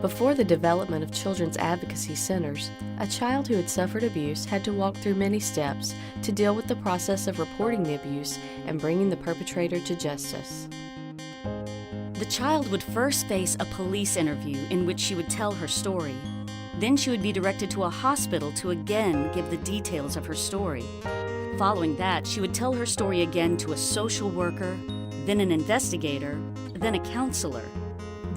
Before the development of children's advocacy centers, a child who had suffered abuse had to walk through many steps to deal with the process of reporting the abuse and bringing the perpetrator to justice. The child would first face a police interview in which she would tell her story. Then she would be directed to a hospital to again give the details of her story. Following that, she would tell her story again to a social worker, then an investigator, then a counselor.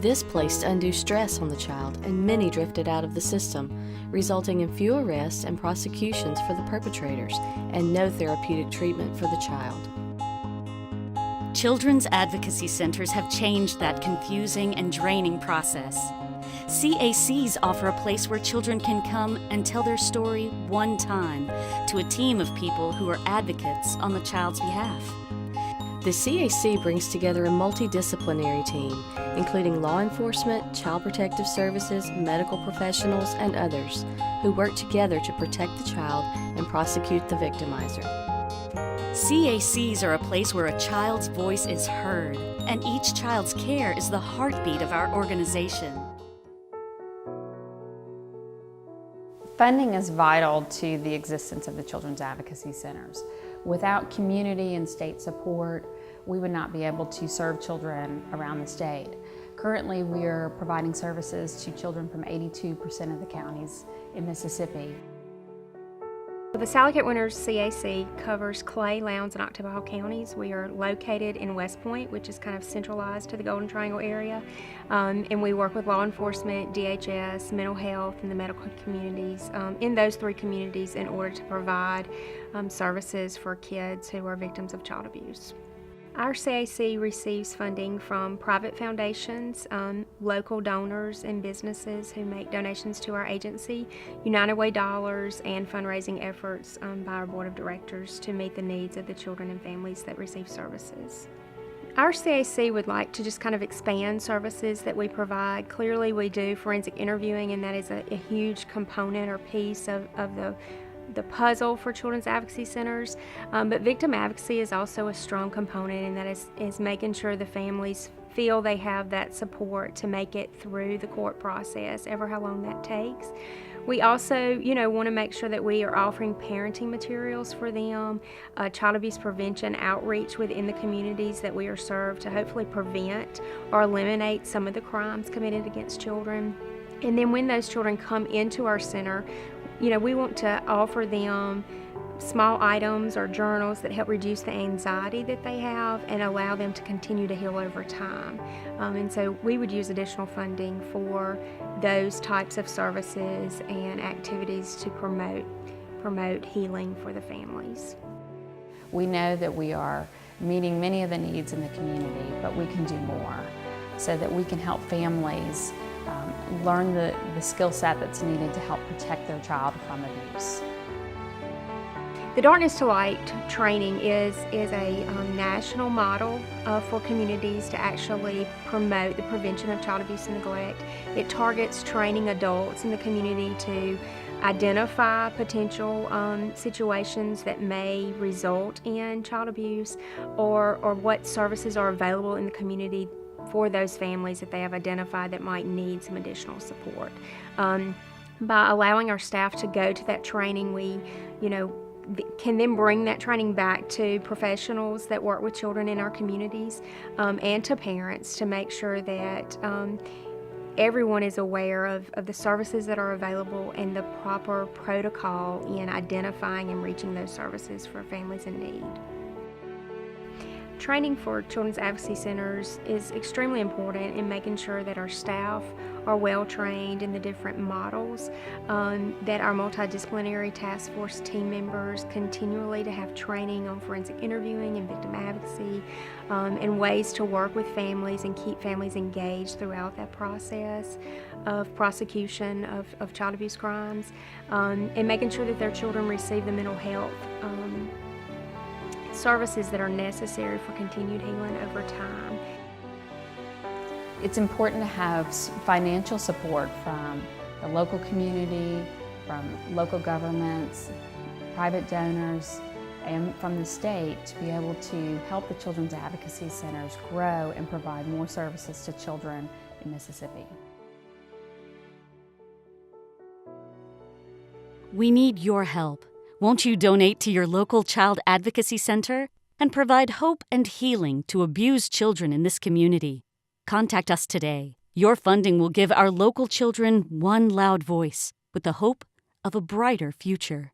This placed undue stress on the child, and many drifted out of the system, resulting in few arrests and prosecutions for the perpetrators and no therapeutic treatment for the child. Children's advocacy centers have changed that confusing and draining process. CACs offer a place where children can come and tell their story one time to a team of people who are advocates on the child's behalf. The CAC brings together a multidisciplinary team, including law enforcement, child protective services, medical professionals, and others, who work together to protect the child and prosecute the victimizer. CACs are a place where a child's voice is heard, and each child's care is the heartbeat of our organization. Funding is vital to the existence of the Children's Advocacy Centers. Without community and state support, we would not be able to serve children around the state. Currently, we are providing services to children from 82% of the counties in Mississippi. The Sally Kate Winters CAC covers Clay, Lowndes, and Oktibbeha counties. We are located in West Point, which is kind of centralized to the Golden Triangle area. And we work with law enforcement, DHS, mental health, and the medical communities in those three communities in order to provide services for kids who are victims of child abuse. Our CAC receives funding from private foundations, local donors, and businesses who make donations to our agency, United Way dollars, and fundraising efforts by our board of directors to meet the needs of the children and families that receive services. Our CAC would like to just kind of expand services that we provide. Clearly, we do forensic interviewing, and that is a huge component or piece of the puzzle for children's advocacy centers, but victim advocacy is also a strong component, and that is making sure the families feel they have that support to make it through the court process, ever how long that takes. We also, want to make sure that we are offering parenting materials for them, child abuse prevention outreach within the communities that we are served to hopefully prevent or eliminate some of the crimes committed against children. And then when those children come into our center, we want to offer them small items or journals that help reduce the anxiety that they have and allow them to continue to heal over time. And so we would use additional funding for those types of services and activities to promote healing for the families. We know that we are meeting many of the needs in the community, but we can do more so that we can help families learn the skill set that's needed to help protect their child from abuse. The Darkness to Light training is a national model for communities to actually promote the prevention of child abuse and neglect. It targets training adults in the community to identify potential situations that may result in child abuse, or what services are available in the community for those families that they have identified that might need some additional support. By allowing our staff to go to that training, we, can then bring that training back to professionals that work with children in our communities and to parents to make sure that everyone is aware of the services that are available and the proper protocol in identifying and reaching those services for families in need. Training for children's advocacy centers is extremely important in making sure that our staff are well trained in the different models, that our multidisciplinary task force team members continually to have training on forensic interviewing and victim advocacy, and ways to work with families and keep families engaged throughout that process of prosecution of child abuse crimes, and making sure that their children receive the mental health services that are necessary for continued healing over time. It's important to have financial support from the local community, from local governments, private donors, and from the state to be able to help the Children's Advocacy Centers grow and provide more services to children in Mississippi. We need your help. Won't you donate to your local child advocacy center and provide hope and healing to abused children in this community? Contact us today. Your funding will give our local children one loud voice with the hope of a brighter future.